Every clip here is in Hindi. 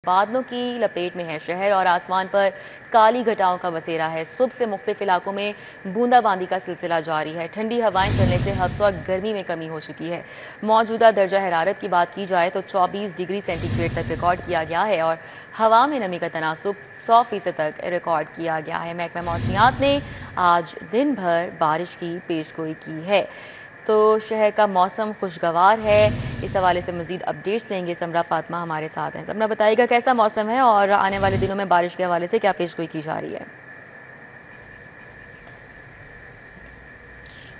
बादलों की लपेट में है शहर और आसमान पर काली घटाओं का बसेरा है। सुबह से मुख्तलिफ इलाकों में बूंदाबांदी का सिलसिला जारी है। ठंडी हवाएं चलने से हब्स और गर्मी में कमी हो चुकी है। मौजूदा दर्जा हरारत की बात की जाए तो 24 डिग्री सेंटीग्रेड तक रिकॉर्ड किया गया है और हवा में नमी का तनासुब 100% तक रिकॉर्ड किया गया है। महकमा मौसमियात ने आज दिन भर बारिश की पेशगोई की है। तो शहर का मौसम खुशगवार है। इस हवाले से मजीद अपडेट्स लेंगे। समरा फातिमा हमारे साथ हैं। समरा, बताइएगा कैसा मौसम है और आने वाले दिनों में बारिश के हवाले से क्या पेशगोई की जा रही है?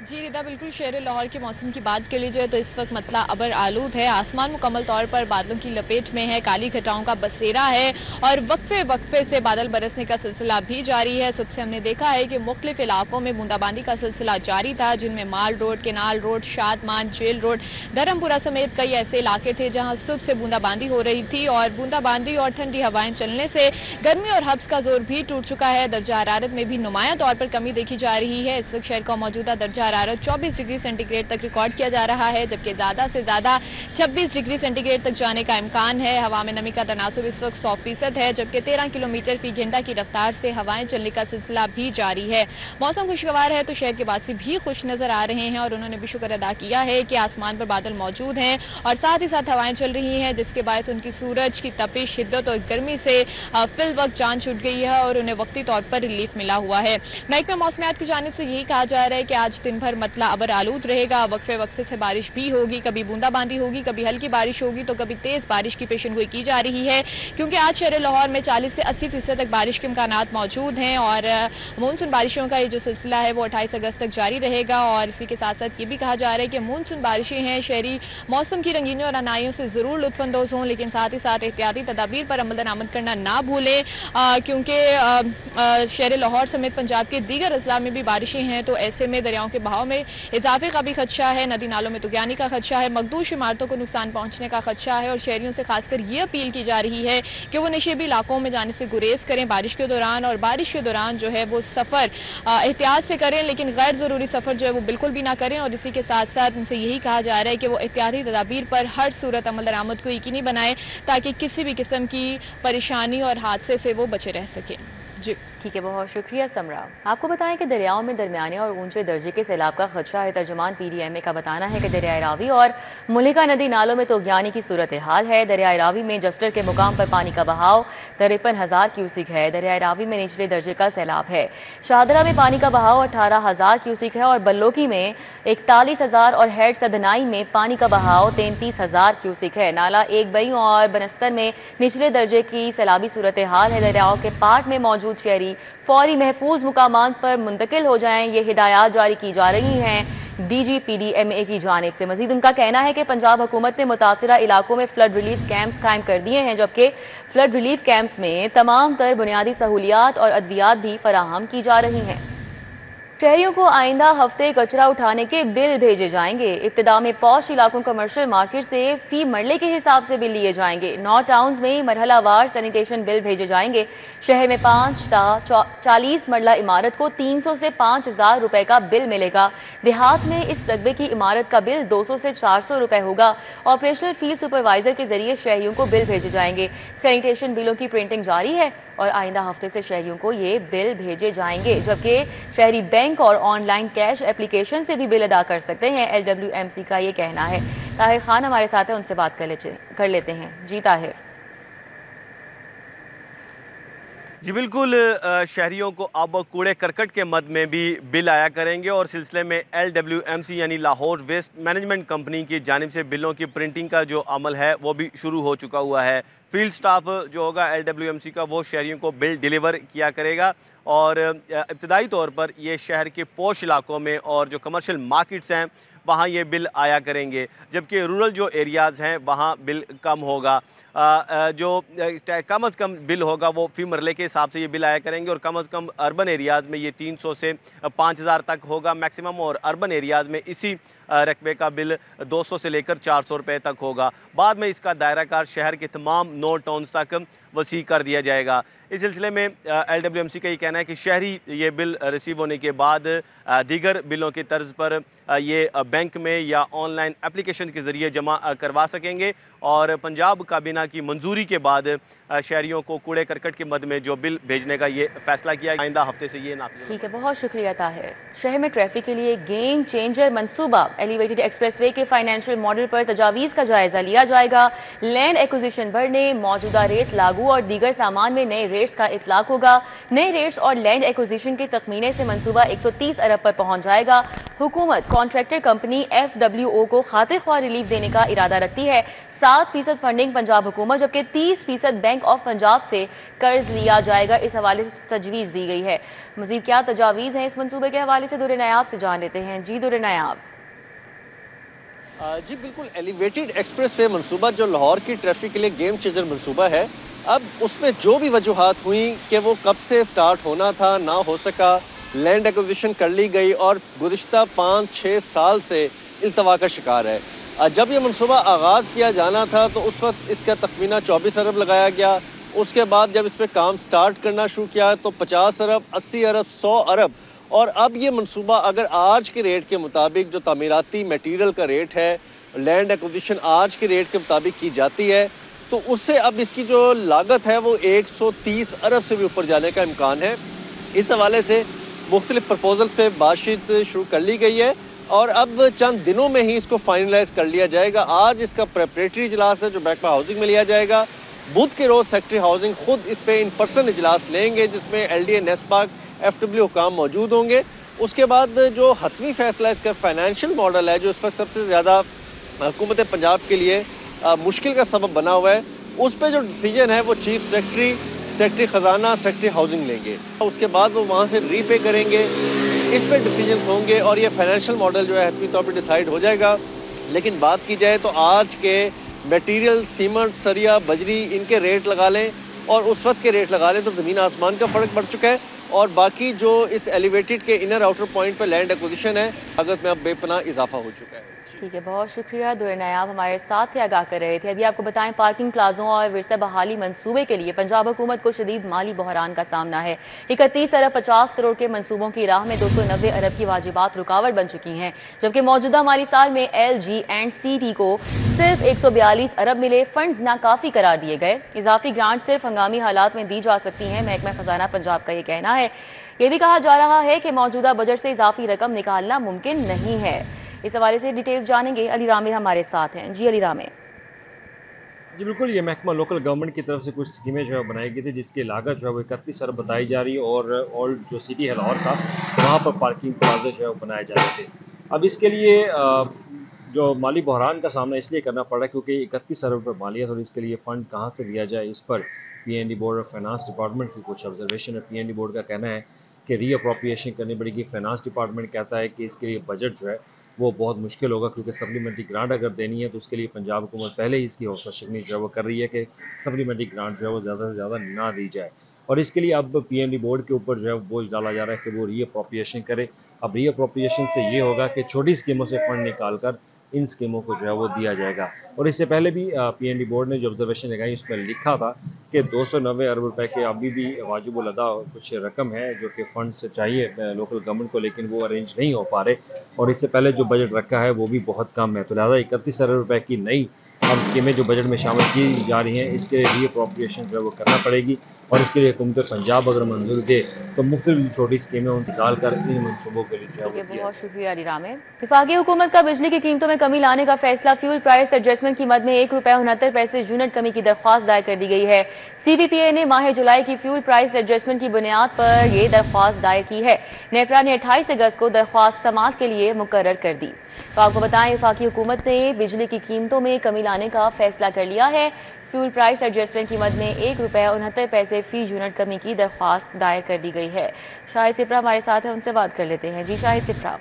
जी रिदा, बिल्कुल शहर लाहौर के मौसम की बात कर ली जाए तो इस वक्त मतला अबर आलूद है। आसमान मुकम्मल तौर पर बादलों की लपेट में है, काली घटाओं का बसेरा है और वक्फे वक्फे से बादल बरसने का सिलसिला भी जारी है। सुबह से हमने देखा है कि मुख्तलिफ इलाकों में बूंदाबांदी का सिलसिला जारी था, जिनमें mall road, canal road, Shadman, jail road, Dharampura समेत कई ऐसे इलाके थे जहाँ सुबह से बूंदाबांदी हो रही थी और बूंदाबांदी और ठंडी हवाएं चलने से गर्मी और हब्स का जोर भी टूट चुका है। दर्जा हरारत में भी नुमाया तौर पर कमी देखी जा रही है। इस वक्त शहर का मौजूदा दर्जा हरारत 24 डिग्री सेंटीग्रेड तक रिकॉर्ड किया जा रहा है, जबकि ज्यादा से ज्यादा 26 डिग्री सेंटीग्रेड तक जाने का इम्कान है। हवा में नमी का तनासुब इस वक्त 100% है, जबकि 13 किलोमीटर फी घंटा की रफ्तार से हवाएं चलने का सिलसिला भी जारी है। मौसम खुशगवार है तो शहर के वासी भी खुश नजर आ रहे हैं और उन्होंने भी शुक्र अदा किया है कि आसमान पर बादल मौजूद हैं और साथ ही साथ हवाएं चल रही हैं, जिसके बायस उनकी सूरज की तपिश, शिद्दत और गर्मी से फिल वक्त जान छूट गई है और उन्हें वक्ती तौर पर रिलीफ मिला हुआ है। महकमा मौसमियात की जानिब से यही कहा जा रहा है कि आज दिन भर मतला अबर आलूद रहेगा। वक्फे वक्फे से बारिश भी होगी, कभी बूंदाबांदी होगी, कभी हल्की बारिश होगी तो कभी तेज बारिश की पेशनगोई की जा रही है, क्योंकि आज शहर लाहौर में 40 से 80% तक बारिश के इम्कानात मौजूद हैं और मानसून बारिशों का ये जो सिलसिला है वो 28 अगस्त तक जारी रहेगा। और इसी के साथ साथ ये भी कहा जा रहा है कि मानसून बारिशें हैं, शहरी मौसम की रंगीनियों और अनाइयों से जरूर लुत्फानंदोज हों, लेकिन साथ ही साथ एहतियाती तदाबीर पर अमल दरामद करना ना भूलें, क्योंकि शहर लाहौर समेत पंजाब के दीगर अजला में भी बारिशें हैं, तो ऐसे में दरियाओं के बहाव में इजाफे का भी खदशा है, नदी नालों में तुगयानी का खदशा है, मखदूश इमारतों को नुकसान पहुंचने का खदशा है और शहरियों से खासकर ये अपील की जा रही है कि वो नशेबी इलाकों में जाने से गुरेज करें बारिश के दौरान, और बारिश के दौरान जो है वो सफ़र एहतियात से करें, लेकिन गैर ज़रूरी सफ़र जो है वो बिल्कुल भी ना करें। और इसी के साथ साथ उनसे यही कहा जा रहा है कि वो एहतियाती तदाबीर पर हर सूरत अमल दरामद को यकीनी बनाए ताकि किसी भी किस्म की परेशानी और हादसे से वो बचे रह सकें। जी ठीक है, बहुत शुक्रिया समरा। आपको बताएं कि दरियाओं में दरमियाने और ऊंचे दर्जे के सैलाब का खदशा है। तर्जुमान PDMA का बताना है कि दरियाए रावी और मुलिका नदी नालों में तुगयानी की सूरत हाल है। दरियाए रावी में जस्टर के मुकाम पर पानी का बहाव 53,000 क्यूसिक है। दरियाए रावी में निचले दर्जे का सैलाब है। शाहदरा में पानी का बहाव 18,000 क्यूसिक है और बल्लोकी में 41,000 और हेड सदनाई में पानी का बहाव 33,000 क्यूसिक है। नाला एक बई और बनस्तर में निचले दर्जे की सैलाबी सूरत हाल है। दरियाओं के पाट में मौजूद शहरी फौरी महफूज मुकामात पर मुंतकिल हो जाएं, ये हिदायत जारी की जा रही हैं DG PDMA की जानिब से। मजीद उनका कहना है कि पंजाब हुकूमत ने मुतासिरा इलाकों में फ्लड रिलीफ कैंप्स कायम कर दिए हैं, जबकि फ्लड रिलीफ कैंप्स में तमाम तर बुनियादी सहूलियात और अद्वियात भी फराहम की जा रही हैं। शहरियों को आइंदा हफ्ते कचरा उठाने के बिल भेजे जाएंगे। इब्तिदा में पॉश इलाकों कमर्शियल मार्केट से फी मरले के हिसाब से बिल लिए जाएंगे। 9 टाउन्स में मरहलावार सैनिटेशन बिल भेजे जाएंगे। शहर में 5 ता 40 मरला इमारत को 300 से 5,000 रुपए का बिल मिलेगा। देहात में इस रकबे की इमारत का बिल 200 से 400 रुपए होगा। ऑपरेशनल फील्ड सुपरवाइजर के जरिए शहरियों को बिल भेजे जाएंगे। सैनिटेशन बिलों की प्रिंटिंग जारी है और आइंदा हफ्ते से शहरियों को ये बिल भेजे जाएंगे, जबकि शहरी बैंक और ऑनलाइन कैश एप्लीकेशन से भी बिल अदा कर सकते हैं। LWMC का ये कहना है। ताहिर खान हमारे साथ है, उनसे बात कर लेते हैं। जी ताहिर। जी बिल्कुल, शहरियों को अब कूड़े करकट के मद में भी बिल आया करेंगे और सिलसिले में LWMC यानी लाहौर वेस्ट मैनेजमेंट कंपनी की जानिब से बिलों की प्रिंटिंग का जो अमल है वो भी शुरू हो चुका हुआ है। फील्ड स्टाफ जो होगा LWMC का वो शहरियों को बिल डिलीवर किया करेगा और इब्तदाई तौर पर ये शहर के पोश इलाकों में और जो कमर्शियल मार्केट्स हैं वहाँ ये बिल आया करेंगे, जबकि रूरल जो एरियाज़ हैं वहाँ बिल कम होगा। जो कम अज़ कम बिल होगा वो फी मरले के हिसाब से ये बिल आया करेंगे और कम अज़ कम अर्बन एरियाज़ में ये 300 से 5,000 तक होगा मैक्सिमम, और अर्बन एरियाज़ में इसी रकबे का बिल 200 से लेकर 400 रुपये तक होगा। बाद में इसका दायरा कार शहर के तमाम 9 टाउन्स तक वसी कर दिया जाएगा। इस सिलसिले में LWMC का ये कहना है कि शहरी ये बिल रिसीव होने के बाद दीगर बिलों की तर्ज पर ये बैंक में या ऑनलाइन एप्लीकेशन के ज़रिए जमा करवा सकेंगे और पंजाब काबीना काबीना की मंजूरी के बाद शहरियों को कूड़े करकट के मद में जो बिल भेजने का ये फैसला किया। आइंदा हफ्ते से ये नाफिज। ठीक है, बहुत शुक्रिया ताहिर। शहर में ट्रैफिक के लिए गेम चेंजर मंसूबा एलिवेटेड एक्सप्रेसवे के फाइनेंशियल मॉडल पर तजावीज़ का जायजा लिया जाएगा। लैंड एक्विजिशन बढ़ने, मौजूदा रेट्स लागू और दीगर सामान में नए रेट्स का इतलाक होगा। नए रेट्स और लैंड एक्विजिशन के तखमीने से मंसूबा 130 अरब पर पहुंच जाएगा। हुकूमत कॉन्ट्रैक्टर कंपनी FWO को खातिर ख्वाह रिलीफ देने का इरादा रखती है। 7% फंडिंग पंजाब हुकूमत, जबकि 30% बैंक ऑफ पंजाब से कर्ज लिया जाएगा। इस हवाले से तजवीज़ दी गई है। मजीद क्या तजावीज़ हैं इस मंसूबे के हवाले से दुर्रे नायाब से जान लेते हैं। जी दुर्रे नायाब। जी बिल्कुल, एलिवेटेड एक्सप्रेसवे मंसूबा जो लाहौर की ट्रैफिक के लिए गेम चेंजर मंसूबा है, अब उसमें जो भी वजूहात हुई कि वो कब से स्टार्ट होना था, ना हो सका, लैंड एक्विजिशन कर ली गई और गुज़िश्ता 5-6 साल से इल्तवा का शिकार है। जब ये मंसूबा आगाज़ किया जाना था तो उस वक्त इसका तखमीना 24 अरब लगाया गया। उसके बाद जब इस पर काम स्टार्ट करना शुरू किया तो 50 अरब, 80 अरब, 100 अरब, और अब ये मंसूबा अगर आज के रेट के मुताबिक जो तामीराती मटीरियल का रेट है, लैंड एक्विजिशन आज के रेट के मुताबिक की जाती है, तो उससे अब इसकी जो लागत है वो 130 अरब से भी ऊपर जाने का इम्कान है। इस हवाले से मुख्तलिफ प्रपोजल्स पे बातचीत शुरू कर ली गई है और अब चंद दिनों में ही इसको फाइनलाइज कर लिया जाएगा। आज इसका प्रेपरेटरी इजलास है जो महकमा हाउसिंग में लिया जाएगा। बुध के रोज़ सेक्रेटरी हाउसिंग खुद इस पे इन पर्सन इजलास लेंगे जिसमें LDA, नेस्पाक, FW हुकाम मौजूद होंगे। उसके बाद जो हतमी फैसला इसका फाइनेंशियल मॉडल है जो इस वक्त सबसे ज़्यादा हुकूमत पंजाब के लिए मुश्किल का सबब बना हुआ है, उस पर जो डिसीजन है वो चीफ सेक्रेटरी, सेक्रेटरी ख़जाना, सेक्रेटरी हाउसिंग लेंगे। उसके बाद वो वहाँ से रीपे करेंगे, इस पर डिसीजन होंगे और ये फाइनेंशियल मॉडल जो है हतमी तौर पर डिसाइड हो जाएगा। लेकिन बात की जाए तो आज के मटीरियल, सीमेंट, सरिया, बजरी, इनके रेट लगा लें और उस वक्त के रेट लगा लें तो ज़मीन आसमान का फ़र्क पड़ चुका है। और बाकी जो इस एलिवेटेड के इनर आउटर पॉइंट पर लैंड एक्विजिशन है, लागत में अब बेपनाह इजाफा हो चुका है। ठीक है, बहुत शुक्रिया। दुर्रे नायाब हमारे साथ ही आगाह कर रहे थे। अभी आपको बताएं, पार्किंग प्लाजों और विरसा बहाली मंसूबे के लिए पंजाब हुकूमत को शदीद माली बहरान का सामना है। 31 अरब 50 करोड़ के मंसूबों की राह में 290 अरब की वाजिबात रुकावट बन चुकी हैं, जबकि मौजूदा माली साल में LG&CT को सिर्फ 142 अरब मिले। फंड्स नाकाफी करार दिए गए। इजाफी ग्रांट सिर्फ हंगामी हालात में दी जा सकती हैं, महकमा खजाना पंजाब का ये कहना है। ये भी कहा जा रहा है कि मौजूदा बजट से इजाफी रकम निकालना मुमकिन नहीं है। इस हवाले से डिटेल्स जानेंगे। अली रामे हमारे साथ हैं। जी अली रामे। जी बिल्कुल, ये महकमा लोकल गवर्नमेंट की तरफ से कुछ स्कीमें जो है बनाई गई थी जिसकी लागत जो है वो 31 अरब बताई जा रही है और जो सिटी है लाहौर का, वहाँ पर पार्किंग प्लाजा जो है वो बनाए जा रहे थे। अब इसके लिए जो माली बहरान का सामना इसलिए करना पड़ा क्योंकि 31 अरब रुपये मालियत और इसके लिए फ़ंड कहाँ से दिया जाए, इस पर PND board of finance department की कुछ ऑब्जर्वेशन है। PND बोर्ड का कहना है कि रीअप्रोप्रिएशन करनी पड़ेगी। फाइनेंस डिपार्टमेंट कहता है कि इसके लिए बजट जो है वो बहुत मुश्किल होगा क्योंकि सप्लीमेंट्री ग्रांट अगर देनी है तो उसके लिए पंजाब हुकूमत पहले ही इसकी हौसला शिकनी जो है वो कर रही है कि सप्लीमेंट्री ग्रांट जो है वो ज़्यादा से ज़्यादा ना दी जाए। और इसके लिए अब PND बोर्ड के ऊपर जो है बोझ डाला जा रहा है कि वो रीअप्रोप्रिएशन करे। अब रीअप्रोप्रिएशन से ये होगा कि छोटी स्कीमों से फ़ंड निकाल कर इन स्कीमों को जो है वो दिया जाएगा। और इससे पहले भी PND बोर्ड ने जो ऑब्जर्वेशन लगाई उसमें लिखा था कि 290 अरब रुपए के अभी भी वाजिबुल अदा कुछ रकम है जो कि फ़ंड से चाहिए लोकल गवर्नमेंट को, लेकिन वो अरेंज नहीं हो पा रहे और इससे पहले जो बजट रखा है वो भी बहुत कम है। तो लिहाजा 31 अरब रुपए की नई अब स्कीमें जो बजट में शामिल की जा रही हैं इसके लिए रीअप्रोप्रिएशन जो है वो करना पड़ेगी और इसके लिए हुकूमत पंजाब अगर मंजूर दे तो मुख्तलिफ छोटी स्कीमें उन निकाल कर इन मनसूबों के लिए जो है। बहुत शुक्रिया अली रामे। वफाकी हुकूमत का बिजली की कीमतों में कमी लाने का फैसला। फ्यूल प्राइस एडजस्टमेंट की मद में ₹1.69 यूनिट कमी की दरख्वास्त दायर कर दी गई है। CPPA ने माह जुलाई की फ्यूल प्राइस एडजस्टमेंट की बुनियाद पर यह दरख्वास्त दायर की है। नेपरा ने 28 अगस्त को दरख्वास्त समात के लिए मुकर्रर कर दी। तो आपको बताएं, वफाकी हुकूमत ने बिजली की कीमतों में कमी लाने का फैसला कर लिया है। फ्यूल प्राइस एडजस्टमेंट की मद में ₹1.69 फी यूनिट कमी की दरख्वास्त दायर कर दी गई है। शाहिद सिप्रा हमारे साथ है, उनसे बात कर लेते हैं। जी शाहिद सिप्रा।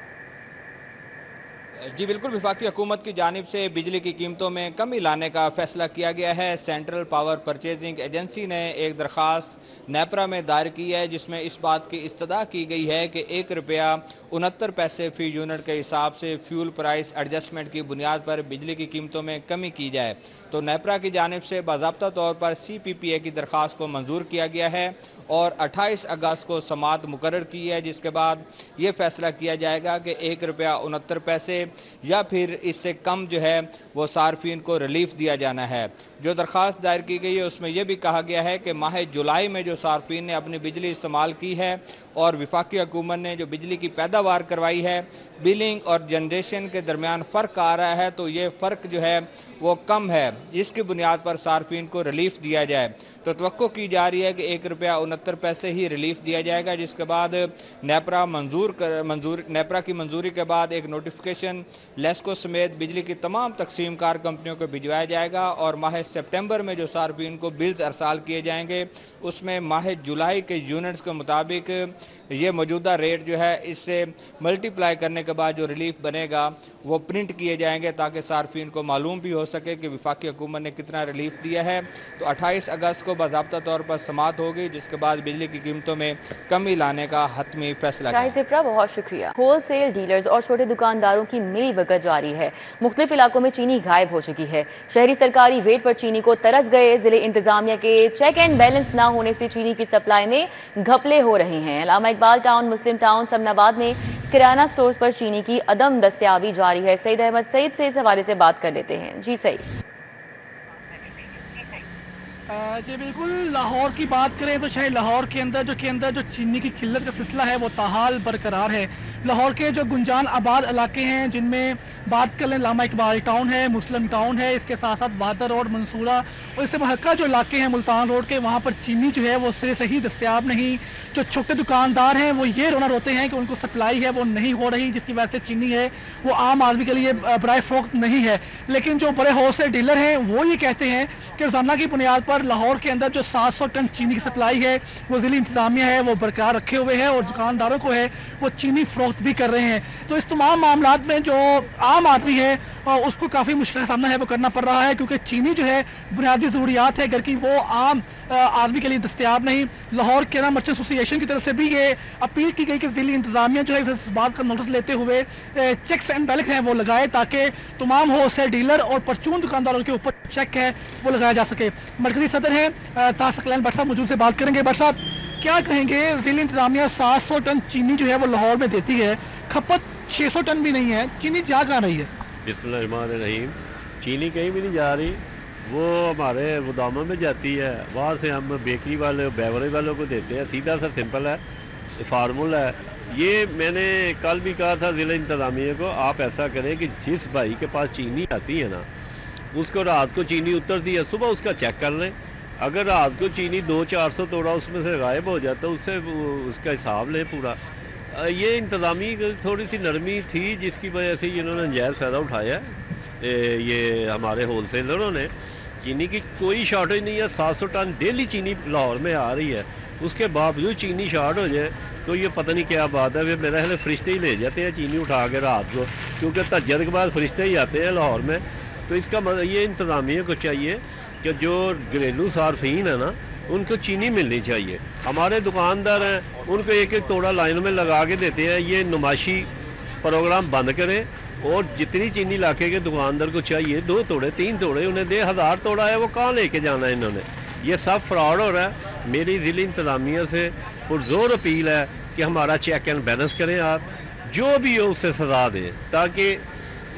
जी बिल्कुल, वफाकी हुकूमत की जानिब से बिजली की कीमतों में कमी लाने का फैसला किया गया है। सेंट्रल पावर परचेजिंग एजेंसी ने एक दरख्वास्त नेपरा में दायर की है जिसमें इस बात की इस्तदा की गई है कि ₹1.69 फ़ी यूनिट के हिसाब से फ्यूल प्राइस एडजस्टमेंट की बुनियाद पर बिजली की कीमतों में कमी की जाए। तो नेपरा की जानिब से बाज़ाब्ता तौर पर CPPA की दरख्वास्त को मंजूर किया गया है और 28 अगस्त को समात मुकर्रर की है, जिसके बाद ये फैसला किया जाएगा कि ₹1.69 या फिर इससे कम जो है वो सार्फिन को रिलीफ दिया जाना है। जो दरख्वास्त दायर की गई है उसमें यह भी कहा गया है कि माह जुलाई में जो सार्फिन ने अपनी बिजली इस्तेमाल की है और वफाकी हुकूमत ने जो बिजली की पैदावार करवाई है, बिलिंग और जनरेशन के दरमियान फ़र्क आ रहा है, तो ये फ़र्क जो है वो कम है, जिसकी बुनियाद पर सार्फिन को रिलीफ दिया जाए। तो तवक्को की जा रही है कि ₹1.69 ही रिलीफ दिया जाएगा, जिसके बाद नेपरा की मंजूरी के बाद एक नोटिफिकेशन लेस्को समेत बिजली की तमाम तकसीम कार कंपनियों को भिजवाया जाएगा और माह सितंबर में जो सार्फिन को बिल्स अरसाल किए जाएंगे उसमें माह जुलाई के यूनिट्स के मुताबिक ये मौजूदा रेट जो है इससे मल्टीप्लाई करने के बाद जो रिलीफ बनेगा वो प्रिंट किए जाएंगे ताकि सार्फिन को मालूम भी हो सके कि वफाकी हुकूमत ने कितना रिलीफ दिया है। तो 28 अगस्त को बाज़ाब्ता तौर पर समाअत होगी, जिसके बाद बिजली की कीमतों में कमी लाने का हतमी फैसला किया। बहुत शुक्रिया। होल सेल डीलर्स और छोटे दुकानदारों की मिली भगत जारी है। मुख्तलिफ इलाकों में चीनी गायब हो चुकी है। शहरी सरकारी रेट पर चीनी को तरस गए। जिले इंतजामिया के चेक एंड बैलेंस ना होने से चीनी की सप्लाई में घपले हो रहे हैं। अल्लामा इकबाल टाउन, मुस्लिम टाउन, समनाबाद में किराना स्टोर्स पर चीनी की अदम दस्तयाबी जारी है। सईद अहमद सईद से इस हवाले से बात कर लेते हैं। जी सईद। जी बिल्कुल, लाहौर की बात करें तो शायद लाहौर के अंदर जो चीनी की किल्लत का सिलसिला है वो ताहाल बरकरार है। लाहौर के जो गुंजान आबाद इलाके हैं जिनमें बात कर लें, अल्लामा इकबाल टाउन है, मुस्लिम टाउन है, इसके साथ साथ वादा रोड, मंसूरा और इससे महक्का जो इलाके हैं मुल्तान रोड के, वहाँ पर चीनी जो है वो सिरे से ही दस्तियाब नहीं। जो छोटे दुकानदार हैं वो ये रोना रोते हैं कि उनको सप्लाई है वो नहीं हो रही, जिसकी वजह से चीनी है वो आम आदमी के लिए बराए फ़रोख्त नहीं है। लेकिन जो बड़े होलसेल डीलर हैं वो ये कहते हैं कि रोज़ाना की बुनियाद पर लाहौर के अंदर जो 700 टन चीनी की सप्लाई है वो ज़िली इंतज़ामिया है वो बरकरार रखे हुए है और दुकानदारों को है वो चीनी फ़रोख्त भी कर रहे हैं। तो इस तमाम मामलात में जो आम आदमी है उसको काफ़ी मुश्किल का सामना है वो करना पड़ रहा है, क्योंकि चीनी जो है बुनियादी ज़रूरियात है घर की, वो आम आदमी के लिए दस्तियाब नहीं। लाहौर केरला मर्चेंट एसोसिएशन की तरफ से भी ये अपील की गई कि ज़िली इंतज़ामिया जो है इस बात का नोटिस लेते हुए चेक्स एंड बैलेंस हैं वो लगाए ताकि तमाम होलसेल डीलर और परचून दुकानदारों के ऊपर चेक है वो लगाया जा सके। मरकजी सदर हैं ताशकलैन भट्ट साहब, मौजूद से बात करेंगे। भट्ट साहब, क्या कहेंगे, ज़िली इंतज़ामिया 700 टन चीनी जो है वो लाहौर में देती है, खपत 600 टन भी नहीं है, चीनी जा कहाँ रही है? बिस्मिल्लाहिर्रहमानिर्रहीम। चीनी कहीं भी नहीं जा रही, वो हमारे गोदामों में जाती है, वहाँ से हम बेकरी वाले बेवरेज वालों को देते हैं। सीधा सा सिंपल है, फार्मूला है ये। मैंने कल भी कहा था ज़िला इंतज़ामिया को, आप ऐसा करें कि जिस भाई के पास चीनी आती है ना उसको रात को चीनी उतरती है, सुबह उसका चेक कर लें। अगर रात को चीनी 200-400 तोड़ा उसमें से गायब हो जाता, उससे उसका हिसाब लें पूरा। ये इंतज़ामी थोड़ी सी नरमी थी जिसकी वजह से इन्होंने नजायज़ फ़ायदा उठाया। ये हमारे होलसेलरों ने, चीनी की कोई शॉर्टेज नहीं है, 700 टन डेली चीनी लाहौर में आ रही है, उसके बावजूद चीनी शॉर्ट हो जाए तो ये पता नहीं क्या बात है। फिर मेरा ख्याल फरिश्ते ही ले जाते हैं चीनी उठा के रात को, क्योंकि तहज्जुद के बाद फरिश्ते ही आते हैं लाहौर में। तो इसका ये इंतज़ामिया को चाहिए कि जो घरेलू सार्फिन है ना उनको चीनी मिलनी चाहिए। हमारे दुकानदार हैं उनको एक एक तोड़ा लाइन में लगा के देते हैं। ये नुमाइशी प्रोग्राम बंद करें और जितनी चीनी इलाके के दुकानदार को चाहिए 2 तोड़े 3 तोड़े उन्हें दे। 1000 तोड़ा है वो कहाँ लेके जाना है इन्होंने? ये सब फ्रॉड हो रहा है। मेरी ज़िली इंतज़ामिया से पुरज़ोर अपील है कि हमारा चेक एंड बैलेंस करें, आप जो भी हो उससे सज़ा दें ताकि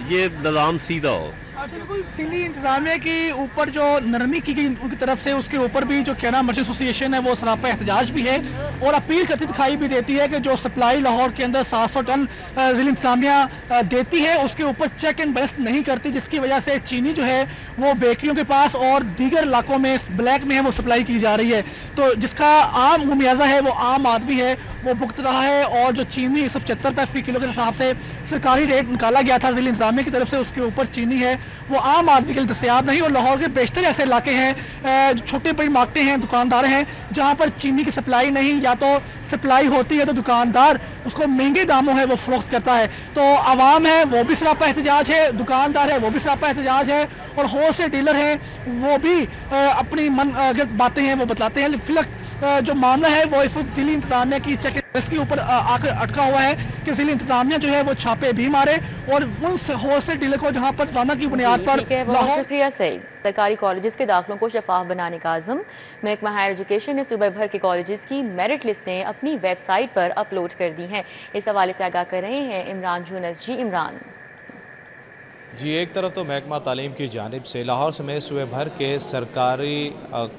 ये निज़ाम सीधा हो। बिल्कुल, ज़िली इंतज़ामिया के ऊपर जो नरमी की गई उनकी तरफ से, उसके ऊपर भी जो केरला मर्चेंट एसोसिएशन है वो सरापा एहतजाज भी है और अपील करती दिखाई भी देती है कि जो सप्लाई लाहौर के अंदर 700 टन ज़िली इंतज़ामिया देती है उसके ऊपर चेक एंड बैलेंस नहीं करती, जिसकी वजह से चीनी जो है वो बेकरियों के पास और दीगर इलाकों में ब्लैक में है वो सप्लाई की जा रही है। तो जिसका आम मुमियाजा है वो आम आदमी है वो भुगत रहा है। और जो चीनी 175 रुपये फ़ी किलो के हिसाब से सरकारी रेट निकाला गया था ज़िली इंतज़ामिया की तरफ से, उसके ऊपर चीनी है वो आम आदमी के लिए दस्तयाब नहीं। और लाहौर के बेशतर ऐसे इलाके हैं, छोटे बड़ी मार्केटें हैं, दुकानदार हैं जहां पर चीनी की सप्लाई नहीं, या तो सप्लाई होती है तो दुकानदार उसको महंगे दामों है वो फरोख्त करता है। तो आवाम है वो भी सरापा एहतजाज है, दुकानदार है वो भी सरापा एहतजाज है और होलसेल डीलर हैं वो भी अपनी मन बातें हैं वो बतलाते हैं। फिलहाल जो मामला है वो इस वक्त ज़िली इंतज़ामिया की चेक इसके ऊपर आकर अटका हुआ है कि ज़िली इंतज़ामिया जो है वो छापे भी मारे और उन होलसेल डीलर को जहां पर रोजाना की बुनियाद पर। बहुत शुक्रिया सईद। सरकारी कॉलेजेस के दाखिलों को शफाफ बनाने का आज़म। महकमा हायर एजुकेशन ने सूबे भर के कॉलेजेस की मेरिट लिस्टें अपनी वेबसाइट पर अपलोड कर दी हैं। इस हवाले से आगाह कर रहे हैं इमरान यूनुस। जी इमरान। जी, एक तरफ तो महकमा तालीम की जानिब से लाहौर समेत सूबे भर के सरकारी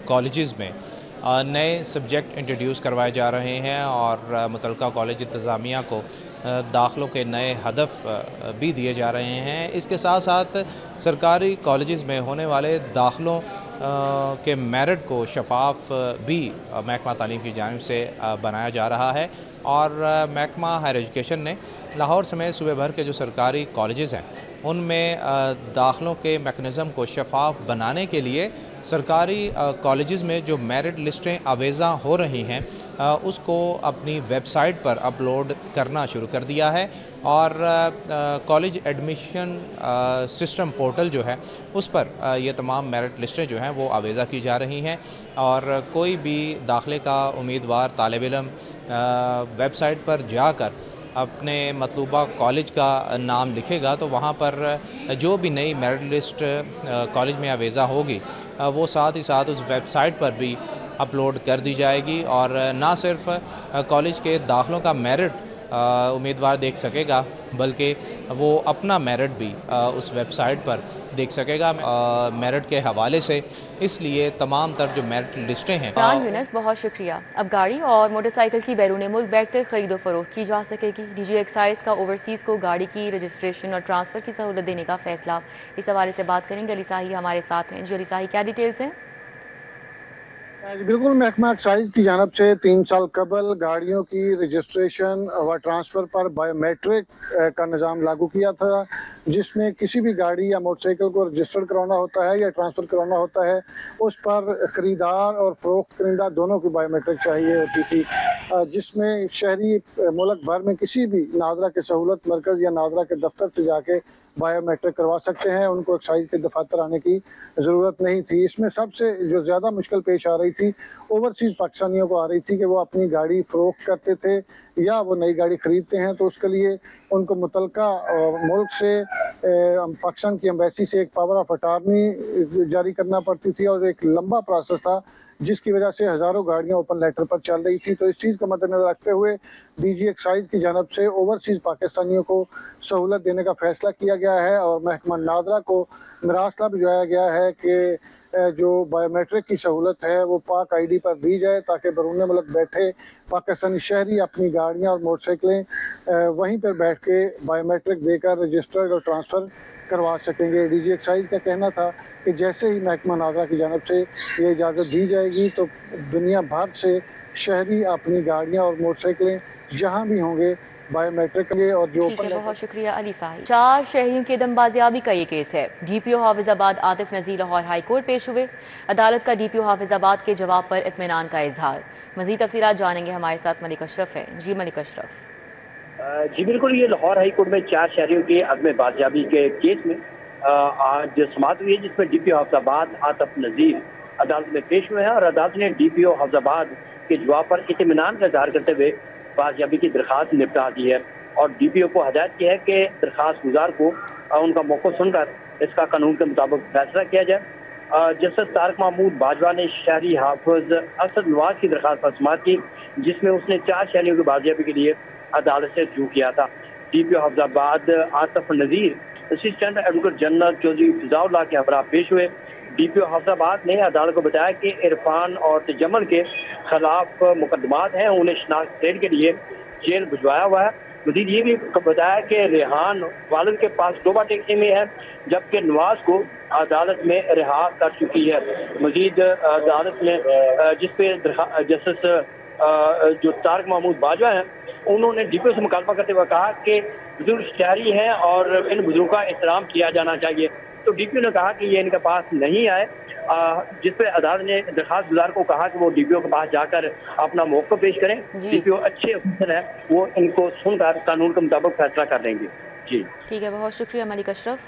कॉलेजेस में नए सब्जेक्ट इंट्रोड्यूस करवाए जा रहे हैं और मुतलका कॉलेज इंतज़ामिया को दाखिलों के नए हदफ भी दिए जा रहे हैं। इसके साथ साथ सरकारी कॉलेजेस में होने वाले दाखिलों के मेरिट को शफाफ भी महकमा तालीम की जानिब से बनाया जा रहा है और महकमा हायर एजुकेशन ने लाहौर समेत सूबे भर के जो सरकारी कॉलेजेस हैं उनमें दाखिलों के मेकनिज़म को शफाफ बनाने के लिए सरकारी कॉलेजेस में जो मेरिट लिस्टें अवेज़ा हो रही हैं उसको अपनी वेबसाइट पर अपलोड करना शुरू कर दिया है और कॉलेज एडमिशन सिस्टम पोर्टल जो है उस पर ये तमाम मेरिट लिस्टें जो हैं वो अवेज़ा की जा रही हैं और कोई भी दाखिले का उम्मीदवार तालिब इल्म वेबसाइट पर जाकर अपने मतलूबा कॉलेज का नाम लिखेगा तो वहाँ पर जो भी नई मेरिट लिस्ट कॉलेज में अवेज़ा होगी वो साथ ही साथ उस वेबसाइट पर भी अपलोड कर दी जाएगी और ना सिर्फ कॉलेज के दाखिलों का मेरिट उम्मीदवार देख सकेगा बल्कि वो अपना मेरिट भी उस वेबसाइट पर देख सकेगा मेरिट के हवाले से। इसलिए तमाम तर जो मेरिट लिस्टें हैं यूनस, बहुत शुक्रिया। अब गाड़ी और मोटरसाइकिल की बैरून मुल्क बैठकर खरीदो फरोख्त की जा सकेगी। डीजी एक्साइज का ओवरसीज़ को गाड़ी की रजिस्ट्रेशन और ट्रांसफ़र की सहूलत देने का फैसला। इस हवाले से बात करेंगे, अली साही हमारे साथ हैं। जी अली साही, क्या डिटेल्स हैं? बिल्कुल, महकमा एक्साइज की जानब से 3 साल कबल गाड़ियों की रजिस्ट्रेशन व ट्रांसफ़र पर बायोमेट्रिक का निज़ाम लागू किया था, जिसमें किसी भी गाड़ी या मोटरसाइकिल को रजिस्टर करवाना होता है या ट्रांसफ़र करवाना होता है उस पर ख़रीदार और फ़रोख्त करिंदा दोनों की बायोमेट्रिक चाहिए होती थी, जिसमें शहरी मुल्क भर में किसी भी नादरा के सहूलत मरकज़ या नादरा के दफ्तर से जाके बायोमेट्रिक करवा सकते हैं। उनको एक्साइज के दफातर आने की ज़रूरत नहीं थी। इसमें सबसे जो ज़्यादा मुश्किल पेश आ रही थी ओवरसीज़ पाकिस्तानियों को आ रही थी कि वो अपनी गाड़ी फ़रोख्त करते थे या वो नई गाड़ी ख़रीदते हैं तो उसके लिए उनको मुतलका मुल्क से पाकिस्तान की एम्बेसी से एक पावर ऑफ अटार्नी जारी करना पड़ती थी और एक लंबा प्रोसेस था जिसकी वजह से हज़ारों गाड़ियाँ ओपन लेटर पर चल रही थी। तो इस चीज़ को मद्देनज़र रखते हुए डीजी एक्साइज की जानब से ओवरसीज़ पाकिस्तानियों को सहूलत देने का फ़ैसला किया गया है और महकमा नादरा को मरासला भिजवाया गया है कि जो बायोमेट्रिक की सहूलत है वो पाक आईडी पर दी जाए ताकि बैरून मुल्क बैठे पाकिस्तानी शहरी अपनी गाड़ियाँ और मोटरसाइकिलें वहीं पर बैठ के बायोमेट्रिक देकर रजिस्टर और ट्रांसफ़र करवा सकेंगे। डीजी एक्साइज का कहना था कि जैसे ही महकमा नादरा की जानब से ये इजाज़त दी जाएगी तो दुनिया भर से शहरी अपनी गाड़ियाँ और मोटरसाइकिलें जहाँ भी होंगे बायोमेट्रिक और जो बहुत शुक्रिया अली साहिब। 4 शहरियों की दमबाजियाबी का ये केस है। डीपीओ हाफिजाबाद आतिफ नज़ीर लाहौर हाई कोर्ट पेश हुए। अदालत का डीपीओ हाफिजाबाद के जवाब पर इत्मीनान का इजहार। मज़ीद तफसीलात जानेंगे, हमारे साथ मलिक अशरफ है। जी मलिक अशरफ। जी बिल्कुल, ये लाहौर हाई कोर्ट में 4 शहरियों के अदम बाजियाबी के केस में आज समाअत हुई है, जिसमें डीपीओ हाफिजाबाद आतिफ नज़ीर अदालत में पेश हुए हैं और अदालत ने डीपीओ हाफिजाबाद के जवाब पर इत्मीनान का इजहार करते हुए बाजियाबी की दरख्वास्त निपटा दी है और डीपीओ को हदायत की है कि दरख्वास्त गुजार को उनका मौक़िफ़ सुनकर इसका कानून के मुताबिक फैसला किया जाए। जस्टिस तारिक महमूद बाजवा ने शहरी हाफिज असद नवाज की दरख्वास्त पर समाअत की, जिसमें उसने 4 शहरियों की बाजियाबी के लिए अदालत से रुजू किया था। डीपीओ हाफिजाबाद आतिफ नज़ीर असिस्टेंट एडवोकेट जनरल चौधरी फिजाउल्लाह के हमरा पेश हुए। डीपीओ हाफिजाबाद ने अदालत को बताया कि इरफान और तजम्मल के खिलाफ मुकदमात हैं, उन्हें शनाख्त के लिए जेल भिजवाया हुआ है। मजीद ये भी बताया कि रेहान वालिद के पास डोबा टैक्सी में है, जबकि नवाज को अदालत में रिहा कर चुकी है। मजीद अदालत ने जिसपे जस्टिस जो तारिक महमूद बाजवा हैं उन्होंने डीपीओ से मुकालमा करते हुए कहा कि बुजुर्ग शहरी हैं और इन बुजुर्गों का एहतराम किया जाना चाहिए। तो डीपीओ ने कहा कि ये इनके पास नहीं आए, जिस पे अदालत ने दरखास्त गुजार को कहा कि वो डीपीओ के पास जाकर अपना मौक़िफ़ पेश करें। डीपीओ अच्छे अफसर हैं, वो इनको सुनकर कानून के मुताबिक फैसला कर लेंगे। जी ठीक है, बहुत शुक्रिया मलिक अशरफ।